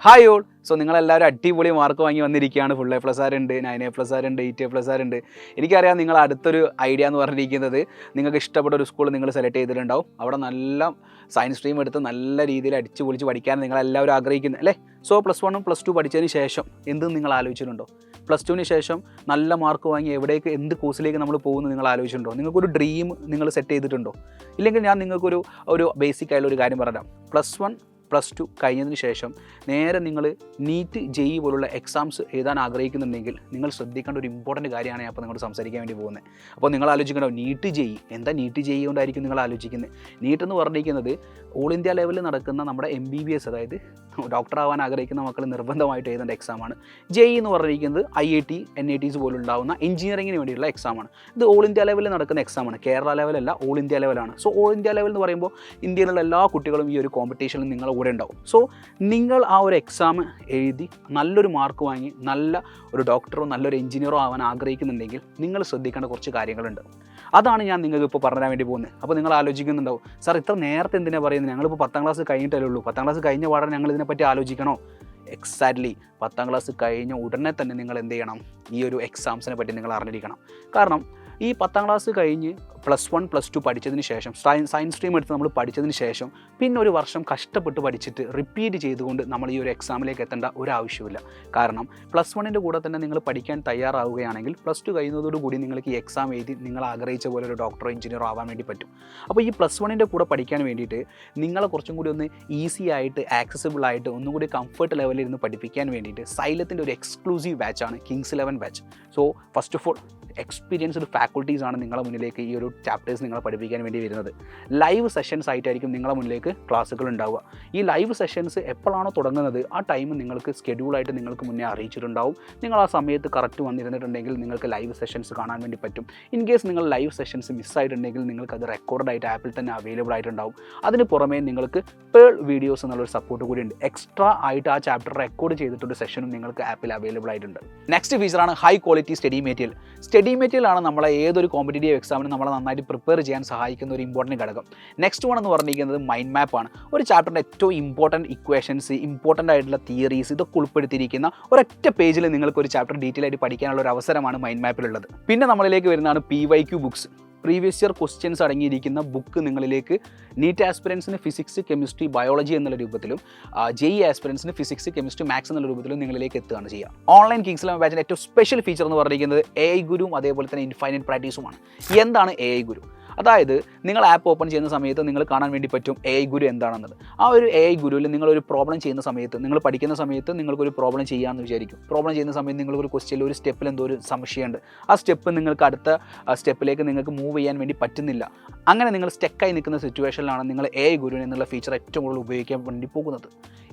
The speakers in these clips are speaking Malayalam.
Hi all. സോ നിങ്ങളെല്ലാവരും അടിപൊളി മാർക്ക് വാങ്ങി വന്നിരിക്കുകയാണ്. ഫുൾ A+ ആരുണ്ട്, 9A+ ആരുണ്ട്, 8A+ ആരുണ്ട്. എനിക്കറിയാം നിങ്ങൾ അടുത്തൊരു ഐഡിയ എന്ന് പറഞ്ഞിരിക്കുന്നത് നിങ്ങൾക്ക് ഇഷ്ടപ്പെട്ട ഒരു സ്കൂൾ നിങ്ങൾ സെലക്ട് ചെയ്തിട്ടുണ്ടാവും. അവിടെ നല്ല സയൻസ് സ്ട്രീം എടുത്ത് നല്ല രീതിയിൽ അടിച്ച് പൊളിച്ച് പഠിക്കാൻ നിങ്ങളെല്ലാവരും ആഗ്രഹിക്കുന്നത് അല്ലേ? സോ +1 +2 പഠിച്ചതിന് ശേഷം എന്തെന്ന് നിങ്ങൾ ആലോചിച്ചിട്ടുണ്ടോ? +2ന് ശേഷം നല്ല മാർക്ക് വാങ്ങി എവിടേക്ക് എന്ത് കോഴ്സിലേക്ക് നമ്മൾ പോകുന്നു നിങ്ങൾ ആലോചിച്ചിട്ടുണ്ടോ? നിങ്ങൾക്കൊരു ഡ്രീം നിങ്ങൾ സെറ്റ് ചെയ്തിട്ടുണ്ടോ? ഇല്ലെങ്കിൽ ഞാൻ നിങ്ങൾക്കൊരു ബേസിക് ആയിട്ടുള്ള ഒരു കാര്യം പറയാം. +1 +2 കഴിഞ്ഞതിന് ശേഷം നേരെ നിങ്ങൾ നീറ്റ് JEE പോലുള്ള എക്സാംസ് എഴുതാൻ ആഗ്രഹിക്കുന്നുണ്ടെങ്കിൽ നിങ്ങൾ ശ്രദ്ധിക്കേണ്ട ഒരു ഇമ്പോർട്ടൻറ്റ് കാര്യമാണ് ഞാൻ അപ്പോൾ നിങ്ങളോട് സംസാരിക്കാൻ വേണ്ടി പോകുന്നത്. അപ്പോൾ നിങ്ങൾ ആലോചിക്കണോ നീറ്റ് JEE എന്താ? നീറ്റ് JEE കൊണ്ടായിരിക്കും നിങ്ങൾ ആലോചിക്കുന്നത്. നീറ്റ് എന്ന് പറഞ്ഞിരിക്കുന്നത് ഓൾ ഇന്ത്യ ലെവലിൽ നടക്കുന്ന നമ്മുടെ MBBS, അതായത് ഡോക്ടർ ആവാൻ ആഗ്രഹിക്കുന്ന മക്കൾ നിർബന്ധമായിട്ട് എഴുതേണ്ട എക്സാമാണ്. JEE എന്ന് പറഞ്ഞിരിക്കുന്നത് IIT NITs പോലുണ്ടാവുന്ന എഞ്ചിനീയറിങ്ങിന് വേണ്ടിയുള്ള എക്സാമാണ്. ഇത് ഓൾ ഇന്ത്യ ലെവലിൽ നടക്കുന്ന എക്സാമാണ്. കേരള ലെവലല്ല, ഓൾ ഇന്ത്യ ലെവലാണ്. സോ ഓൾ ഇന്ത്യ ലെവൽ എന്ന് പറയുമ്പോൾ ഇന്ത്യയിലുള്ള എല്ലാ കുട്ടികളും ഈ ഒരു കോമ്പറ്റീഷനിൽ നിങ്ങളുടെ കൂടെ ഉണ്ടാവും. സോ നിങ്ങൾ ആ ഒരു എക്സാം എഴുതി നല്ലൊരു മാർക്ക് വാങ്ങി നല്ല ഒരു ഡോക്ടറോ നല്ലൊരു എഞ്ചിനീയറോ ആവാൻ ആഗ്രഹിക്കുന്നുണ്ടെങ്കിൽ നിങ്ങൾ ശ്രദ്ധിക്കേണ്ട കുറച്ച് കാര്യങ്ങളുണ്ട്. അതാണ് ഞാൻ നിങ്ങൾക്ക് ഇപ്പോൾ പറഞ്ഞു വേണ്ടി പോകുന്നത്. അപ്പോൾ നിങ്ങൾ ആലോചിക്കുന്നുണ്ടാവും, സാർ ഇത്ര നേരത്തെ എന്തിനാണ് പറയുന്നത്? ഞങ്ങളിപ്പോൾ 10ാം ക്ലാസ് കഴിഞ്ഞിട്ടല്ലേ ഉള്ളൂ. 10ാം ക്ലാസ് കഴിഞ്ഞ പാടെ ഞങ്ങൾ ഇതിനെപ്പറ്റി ആലോചിക്കണോ? എക്സാക്ട്ലി 10ാം ക്ലാസ് കഴിഞ്ഞ ഉടനെ തന്നെ നിങ്ങൾ എന്ത് ചെയ്യണം? ഈ ഒരു എക്സാംസിനെ പറ്റി നിങ്ങൾ അറിഞ്ഞിരിക്കണം. കാരണം ഈ 10ാം ക്ലാസ് കഴിഞ്ഞ് +1 +2 പഠിച്ചതിന് ശേഷം സയൻസ് സ്ട്രീം എടുത്ത് നമ്മൾ പഠിച്ചതിന് ശേഷം പിന്നെ ഒരു വർഷം കഷ്ടപ്പെട്ട് പഠിച്ചിട്ട് റിപ്പീറ്റ് ചെയ്തുകൊണ്ട് നമ്മൾ ഈ ഒരു എക്സാമിലേക്ക് എത്തേണ്ട ഒരാവശ്യമില്ല. കാരണം +1ൻ്റെ കൂടെ തന്നെ നിങ്ങൾ പഠിക്കാൻ തയ്യാറാവുകയാണെങ്കിൽ +2 കഴിയുന്നതോടുകൂടി നിങ്ങൾക്ക് ഈ എക്സാം എഴുതി നിങ്ങൾ ആഗ്രഹിച്ച പോലെ ഒരു ഡോക്ടറോ എഞ്ചിനീയറോ ആവാൻ വേണ്ടി പറ്റും. അപ്പോൾ ഈ +1ൻ്റെ കൂടെ പഠിക്കാൻ വേണ്ടിയിട്ട് നിങ്ങളെ കുറച്ചും കൂടി ഒന്ന് ഈസി ആയിട്ട് ആക്സസിബിൾ ആയിട്ട് ഒന്നും കൂടി കംഫർട്ട് ലെവലിൽ ഇരുന്ന് പഠിപ്പിക്കാൻ വേണ്ടിയിട്ട് സൈലത്തിൻ്റെ ഒരു എക്സ്ക്ലൂസീവ് ബാച്ചാണ് Kings 11 batch. So first of all experienced ഫാക്കൾട്ടീസാണ് നിങ്ങളുടെ മുന്നിലേക്ക് ഈ ഒരു ചാപ്റ്റേഴ്സ് നിങ്ങളെ പഠിപ്പിക്കാൻ വേണ്ടി വരുന്നത്. ലൈവ് സെഷൻസ് ആയിട്ടായിരിക്കും നിങ്ങളുടെ മുന്നിലേക്ക് ക്ലാസ്സുകൾ ഉണ്ടാവുക. ഈ ലൈവ് സെഷൻസ് എപ്പോഴാണോ തുടങ്ങുന്നത് ആ ടൈം നിങ്ങൾക്ക് സ്കെഡ്യൂളായിട്ട് നിങ്ങൾക്ക് മുന്നേ അറിയിച്ചിട്ടുണ്ടാവും. നിങ്ങൾ ആ സമയത്ത് കറക്റ്റ് വന്നിരുന്നിട്ടുണ്ടെങ്കിൽ നിങ്ങൾക്ക് ലൈവ് സെഷൻസ് കാണാൻ വേണ്ടി പറ്റും. ഇൻ കേസ് നിങ്ങൾ ലൈവ് സെഷൻസ് മിസ്സായിട്ടുണ്ടെങ്കിൽ നിങ്ങൾക്ക് അത് റെക്കോർഡായിട്ട് ആപ്പിൽ തന്നെ അവൈലബിൾ ആയിട്ടുണ്ടാവും. അതിന് പുറമേ നിങ്ങൾക്ക് പേൾ വീഡിയോസ് എന്നുള്ളൊരു സപ്പോർട്ട് കൂടി ഉണ്ട്. എക്സ്ട്രാ ആയിട്ട് ആ ചാപ്റ്റർ റെക്കോർഡ് ചെയ്തിട്ടൊരു സെഷനും നിങ്ങൾക്ക് ആപ്പിൽ അവൈലബിൾ ആയിട്ടുണ്ട്. നെക്സ്റ്റ് ഫീച്ചറാണ് high quality study material. Study material ആണ് നമ്മളെ ഏതൊരു കോമ്പറ്റേറ്റീവ് എക്സാമിന് നമ്മളെ നന്നായിട്ട് പ്രിപ്പയർ ചെയ്യാൻ സഹായിക്കുന്ന ഒരു ഇമ്പോർട്ടൻറ്റ് ഘടകം. നെക്സ്റ്റ് വൺ എന്ന് പറഞ്ഞിരിക്കുന്നത് മൈൻഡ് മാപ്പാണ്. ഒരു ചാപ്റ്ററിൻ്റെ ഏറ്റവും ഇമ്പോർട്ടൻറ്റ് ഇക്വേഷൻസ്, ഇമ്പോർട്ടൻ്റ് ആയിട്ടുള്ള തിയറീസ് ഇതൊക്കെ ഉൾപ്പെടുത്തിയിരിക്കുന്ന ഒരൊറ്റ പേജിൽ നിങ്ങൾക്ക് ഒരു ചാപ്റ്റർ ഡീറ്റെയിൽ ആയിട്ട് പഠിക്കാനുള്ള ഒരു അവസരമാണ് മൈൻഡ് മാപ്പിലുള്ളത്. പിന്നെ നമ്മളിലേക്ക് വരുന്നതാണ് PYQ books. Previous year questions അടങ്ങിയിരിക്കുന്ന ബുക്ക് നിങ്ങളിലേക്ക് നീറ്റ് ആസ്പിറൻസിന് ഫിസിക്സ്, കെമിസ്ട്രി, ബയോളജി എന്നുള്ള രൂപത്തിലും JEE ആസ്പിറൻസിന് ഫിസിക്സ്, കെമിസ്ട്രി, മാത്സ് എന്നുള്ള രൂപത്തിലും നിങ്ങളിലേക്ക് എത്തുകയാണ് ചെയ്യുക. ഓൺലൈൻ Kings 11 ബാച്ചിൻ്റെ ഏറ്റവും സ്പെഷ്യൽ ഫീച്ചർ എന്ന് പറഞ്ഞിരിക്കുന്നത് AI ഗുരുവും അതേപോലെ തന്നെ ഇൻഫൈനൈറ്റ് പ്രാക്ടീസുമാണ്. എന്താണ് AI ഗുരു? അതായത് നിങ്ങൾ ആപ്പ് ഓപ്പൺ ചെയ്യുന്ന സമയത്ത് നിങ്ങൾ കാണാൻ വേണ്ടി പറ്റും AI ഗുരു എന്താണെന്നത്. ആ ഒരു AI ഗുരുവിൽ നിങ്ങളൊരു പ്രോബ്ലം ചെയ്യുന്ന സമയത്ത്, നിങ്ങൾ പഠിക്കുന്ന സമയത്ത് നിങ്ങൾക്കൊരു പ്രോബ്ലം ചെയ്യാമെന്ന് വിചാരിക്കും. പ്രോബ്ലം ചെയ്യുന്ന സമയത്ത് നിങ്ങൾക്കൊരു ക്വസ്റ്റ്യനിൽ ഒരു സ്റ്റെപ്പിൽ എന്തോ ഒരു സംശയമുണ്ട്. ആ സ്റ്റെപ്പ് നിങ്ങൾക്ക് അടുത്ത സ്റ്റെപ്പിലേക്ക് നിങ്ങൾക്ക് മൂവ് ചെയ്യാൻ വേണ്ടി പറ്റുന്നില്ല. അങ്ങനെ നിങ്ങൾ സ്റ്റക്കായി നിൽക്കുന്ന സിറ്റുവേഷനിലാണ് നിങ്ങൾ AI ഗുരുവിന് എന്നുള്ള ഫീച്ചർ ഏറ്റവും കൂടുതൽ ഉപയോഗിക്കാൻ വേണ്ടി പോകുന്നത്.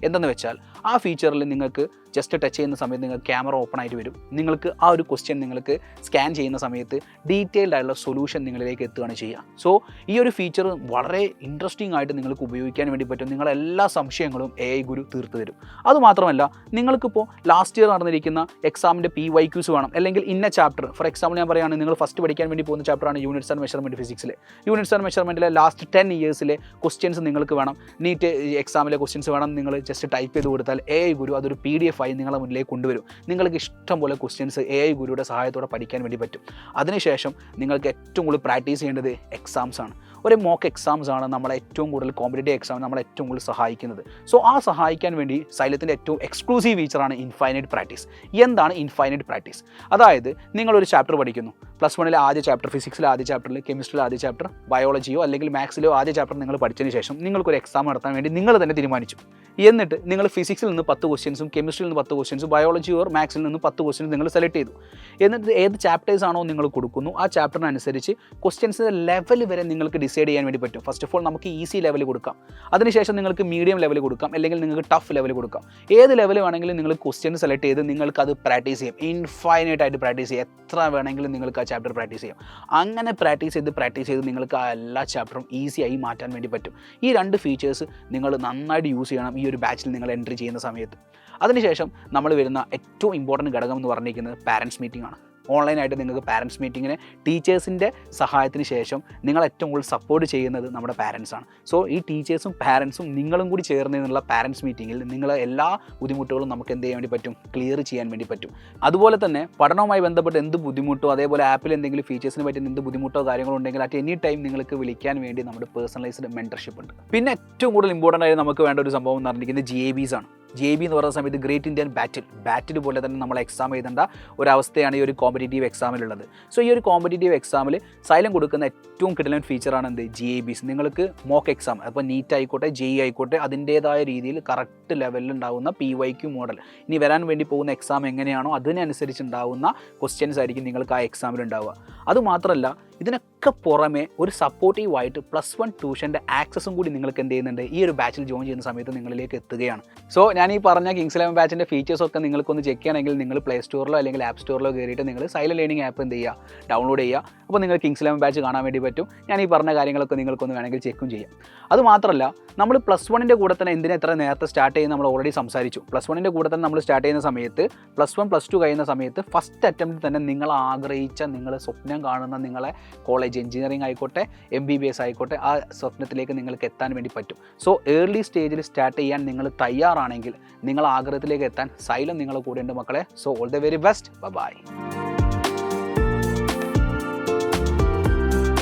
എന്തെന്ന് വെച്ചാൽ ആ ഫീച്ചറിൽ നിങ്ങൾക്ക് ജസ്റ്റ് ടച്ച് ചെയ്യുന്ന സമയത്ത് നിങ്ങൾക്ക് ക്യാമറ ഓപ്പൺ ആയിട്ട് വരും. നിങ്ങൾക്ക് ആ ഒരു ക്വസ്റ്റ്യൻ നിങ്ങൾക്ക് സ്കാൻ ചെയ്യുന്ന സമയത്ത് ഡീറ്റെയിൽഡ് ആയിട്ടുള്ള സൊല്യൂഷൻ നിങ്ങളിലേക്ക് എത്തുകയാണ് ചെയ്യുക. സോ ഈ ഒരു ഫീച്ചർ വളരെ ഇൻട്രസ്റ്റിംഗ് ആയിട്ട് നിങ്ങൾക്ക് ഉപയോഗിക്കാൻ വേണ്ടി പറ്റും. നിങ്ങളുടെ എല്ലാ സംശയങ്ങളും AI ഗുരു തീർത്ത് തരും. അതുമാത്രമല്ല, നിങ്ങൾക്കിപ്പോൾ ലാസ്റ്റ് ഇയർ നടന്നിരിക്കുന്ന എക്സാമിൻ്റെ PYQs വേണം, അല്ലെങ്കിൽ ഇന്ന ചാപ്റ്റർ, ഫോർ എക്സാമ്പിൾ ഞാൻ പറയുകയാണെങ്കിൽ നിങ്ങൾ ഫസ്റ്റ് പഠിക്കാൻ വേണ്ടി പോകുന്ന ചാപ്റ്ററാണ് യൂണിറ്റ്സ് ആൻഡ് മെഷർമെൻറ്റ് ഫിസിക്സിലെ. യൂണിറ്റ്സ് ആൻഡ് മെഷർമെൻറ്റിലെ ലാസ്റ്റ് 10 ഇയേഴ്സിലെ ക്വസ്റ്റ്യൻസ് നിങ്ങൾക്ക് വേണം, നീറ്റ് എക്സാമിലെ ക്വസ്റ്റ്യൻസ് വേണം. നിങ്ങൾ ജസ്റ്റ് ടൈപ്പ് ചെയ്ത് കൊടുത്താൽ AI ഗുരു അതൊരു PDF ആയി നിങ്ങളുടെ മുന്നിലേക്ക് കൊണ്ടുവരും. നിങ്ങൾക്ക് ഇഷ്ടം പോലെ ക്വസ്റ്റ്യൻസ് AI ഗുരുയുടെ സഹായത്തോടെ പഠിക്കാൻ വേണ്ടി പറ്റും. അതിനുശേഷം നിങ്ങൾക്ക് ഏറ്റവും കൂടുതൽ പ്രാക്ടീസ് ചെയ്യേണ്ടത് എക്സാംസ് ആണ്. ഒരു മോക്ക് എക്സാംസ് ആണ് നമ്മളെ ഏറ്റവും കൂടുതൽ കോമ്പറ്റേറ്റീവ് എക്സാം നമ്മളെ ഏറ്റവും കൂടുതൽ സഹായിക്കുന്നത്. സോ ആ സഹായിക്കാൻ വേണ്ടി സൈലത്തിൻ്റെ ഏറ്റവും എക്സ്ക്ലൂസീവ് ഫീച്ചറാണ് ഇൻഫൈനൈറ്റ് പ്രാക്ടീസ്. എന്താണ് ഇൻഫൈനൈറ്റ് പ്രാക്ടീസ്? അതായത് നിങ്ങളൊരു ചാപ്റ്റർ പഠിക്കുന്നു. +1 ആദ്യ ചാപ്റ്റർ, ഫിസിക്സിലെ ആദ്യ ചാപ്റ്ററിൽ, കെമിസ്ട്രിയിലെ ആദ്യ ചാപ്റ്റർ, ബയോളജിയോ അല്ലെങ്കിൽ മാത്സിലോ ആദ്യ ചാപ്റ്റർ നിങ്ങൾ പഠിച്ചതിന് ശേഷം നിങ്ങൾക്കൊരു എക്സാം നടത്താൻ വേണ്ടി നിങ്ങൾ തന്നെ തീരുമാനിച്ചു. എന്നിട്ട് നിങ്ങൾ ഫിസിക്സിൽ നിന്ന് 10 ക്വസ്റ്റ്യൻസും കെമിസ്ട്രിയിൽ നിന്ന് 10 ക്വസ്റ്റ്യൻസും ബയോളജി ഓർ മാത്സിൽ നിന്ന് 10 ക്വസ്റ്റ്യൻസ് നിങ്ങൾ സെലക്ട് ചെയ്തു. എന്നിട്ട് ഏത് ചാപ്റ്റേഴ്സ് ആണോ നിങ്ങൾ കൊടുക്കുന്നു ആ ചാപ്റ്ററിനനുസരിച്ച് ക്വസ്റ്റ്യൻസിൻ്റെ ലെവൽ വരെ നിങ്ങൾക്ക് ഡിസൈഡ് ചെയ്യാൻ വേണ്ടി പറ്റും. ഫസ്റ്റ് ഓഫ് ഓൾ നമുക്ക് ഈസി ലെവൽ കൊടുക്കാം, അതിനുശേഷം നിങ്ങൾക്ക് മീഡിയം ലെവൽ കൊടുക്കാം, അല്ലെങ്കിൽ നിങ്ങൾക്ക് ടഫ് ലെവൽ കൊടുക്കാം. ഏത് ലെവൽ വേണമെങ്കിലും നിങ്ങൾ ക്വസ്റ്റ്യൻ സെലക്ട് ചെയ്ത് നിങ്ങൾക്ക് അത് പ്രാക്ടീസ് ചെയ്യാം. ഇൻഫൈനൈറ്റ് ആയിട്ട് പ്രാക്ടീസ് ചെയ്യാം. എത്ര വേണമെങ്കിലും നിങ്ങൾക്ക് ആ ചാപ്റ്റർ പ്രാക്ടീസ് ചെയ്യാം. അങ്ങനെ പ്രാക്ടീസ് ചെയ്ത് നിങ്ങൾക്ക് ആ എല്ലാ ചാപ്റ്ററും ഈസിയായി മാറ്റാൻ വേണ്ടി പറ്റും. ഈ 2 ഫീച്ചേഴ്സ് നിങ്ങൾ നന്നായിട്ട് യൂസ് ചെയ്യണം ഈ ഒരു ബാച്ചിൽ നിങ്ങൾ എൻട്രി ചെയ്യുന്ന സമയത്ത്. അതിനുശേഷം നമ്മൾ വരുന്ന ഏറ്റവും ഇമ്പോർട്ടൻറ്റ് ഘടകം എന്ന് പറഞ്ഞിരിക്കുന്നത് പാരൻസ് മീറ്റിംഗ് ആണ്. ഓൺലൈനായിട്ട് നിങ്ങൾക്ക് പാരൻസ് മീറ്റിങ്ങിന് ടീച്ചേഴ്സിൻ്റെ സഹായത്തിന് ശേഷം നിങ്ങൾ ഏറ്റവും കൂടുതൽ സപ്പോർട്ട് ചെയ്യുന്നത് നമ്മുടെ പാരൻസാണ്. സോ ഈ ടീച്ചേഴ്സും പാരൻസും നിങ്ങളും കൂടി ചേർന്ന് നിന്നുള്ള പാരൻസ് മീറ്റിങ്ങിൽ നിങ്ങളെ എല്ലാ ബുദ്ധിമുട്ടുകളും നമുക്ക് എന്ത് ചെയ്യാൻ വേണ്ടി പറ്റും, ക്ലിയർ ചെയ്യാൻ വേണ്ടി പറ്റും. അതുപോലെ തന്നെ പഠനവുമായി ബന്ധപ്പെട്ട് എന്ത് ബുദ്ധിമുട്ടോ അതേപോലെ ആപ്പിൽ എന്തെങ്കിലും ഫീച്ചേഴ്സിന് പറ്റുന്ന എന്ത് ബുദ്ധിമുട്ടോ കാര്യങ്ങളോ ഉണ്ടെങ്കിൽ അറ്റ് എനി ടൈം നിങ്ങൾക്ക് വിളിക്കാൻ വേണ്ടി നമ്മുടെ പേഴ്സണലൈസ്ഡ് മെൻറ്റർഷിപ്പ് ഉണ്ട്. പിന്നെ ഏറ്റവും കൂടുതൽ ഇമ്പോർട്ടൻ്റ് ആയി നമുക്ക് വേണ്ട ഒരു സംഭവം എന്ന് പറഞ്ഞിരിക്കുന്നത് GABs ആണ്. GAB എന്ന് പറയുന്ന സമയത്ത് ഗ്രേറ്റ് ഇന്ത്യൻ ബാറ്റിൽ പോലെ തന്നെ നമ്മൾ എക്സാം എഴുതേണ്ട ഒരവസ്ഥയാണ് ഈ ഒരു കോമ്പറ്റേറ്റീവ് എക്സാമിലുള്ളത്. സോ ഈ ഒരു കോമ്പറ്റേറ്റീവ് എക്സാമിൽ സൈലം കൊടുക്കുന്ന ഏറ്റവും കിടലൻ ഫീച്ചറാണ് എന്ത്, GABs. നിങ്ങൾക്ക് മോക്ക് എക്സാം അപ്പോൾ നീറ്റ് ആയിക്കോട്ടെ JEE ആയിക്കോട്ടെ അതിൻ്റേതായ രീതിയിൽ കറക്റ്റ് ലെവലിൽ ഉണ്ടാകുന്ന PYQ മോഡൽ, ഇനി വരാൻ വേണ്ടി പോകുന്ന എക്സാം എങ്ങനെയാണോ അതിനനുസരിച്ചുണ്ടാകുന്ന ക്വസ്റ്റ്യൻസ് ആയിരിക്കും നിങ്ങൾക്ക് ആ എക്സാമിൽ ഉണ്ടാവുക. അതുമാത്രമല്ല ഇതിനൊക്കെ പുറമെ ഒരു സപ്പോർട്ടീവായിട്ട് +1 ട്യൂഷൻ്റെ ആക്സസും കൂടി നിങ്ങൾക്ക് എന്ത് ചെയ്യുന്നുണ്ട്, ഈ ഒരു ബാച്ചിൽ ജോയിൻ ചെയ്യുന്ന സമയത്ത് നിങ്ങളിലേക്ക് എത്തുകയാണ്. സോ ഞാൻ ഈ പറഞ്ഞ കിങ്സ് 11 ബാച്ചിൻ്റെ ഫീച്ചേഴ്സൊക്കെ നിങ്ങൾക്കൊന്ന് ചെക്ക് ചെയ്യണമെങ്കിൽ നിങ്ങൾ പ്ലേ സ്റ്റോറിലോ അല്ലെങ്കിൽ ആപ്പ് സ്റ്റോറിലോ കയറിയിട്ട് നിങ്ങൾ സൈലന്റ് ലേണിംഗ് ആപ്പ് എന്ത് ചെയ്യുക, ഡൗൺലോഡ് ചെയ്യുക. അപ്പോൾ നിങ്ങൾ കിങ്സ് 11 ബാച്ച് കാണാൻ വേണ്ടി പറ്റും. ഞാൻ ഈ പറഞ്ഞ കാര്യങ്ങളൊക്കെ നിങ്ങൾക്കൊന്ന് വേണമെങ്കിൽ ചെക്കും ചെയ്യാം. അതുമാത്രമല്ല നമ്മൾ +1ൻ്റെ കൂടെ തന്നെ എന്തിനാ എത്ര നേരത്തെ സ്റ്റാർട്ട് ചെയ്യുന്ന നമ്മൾ ഓൾറെഡി സംസാരിച്ചു. +1ൻ്റെ കൂടെ തന്നെ നമ്മൾ സ്റ്റാർട്ട് ചെയ്യുന്ന സമയത്ത് +1 +2 കഴിയുന്ന സമയത്ത് ഫസ്റ്റ് അറ്റംപ്റ്റിൽ തന്നെ നിങ്ങൾ ആഗ്രഹിച്ച, നിങ്ങൾ സ്വപ്നം കാണുന്ന നിങ്ങളെ കോളേജ് എഞ്ചിനീയറിംഗ് ആയിക്കോട്ടെ MBBS ആയിക്കോട്ടെ ആ സ്വപ്നത്തിലേക്ക് നിങ്ങൾക്ക് എത്താൻ വേണ്ടി പറ്റും. സോ ഏർലി സ്റ്റേജിൽ സ്റ്റാർട്ട് ചെയ്യാൻ നിങ്ങൾ തയ്യാറാണെങ്കിൽ നിങ്ങൾ ആഗ്രഹത്തിലേക്ക് എത്താൻ സൈലം നിങ്ങളുടെ കൂടെ ഉണ്ട് മക്കളെ. So all the very best. By.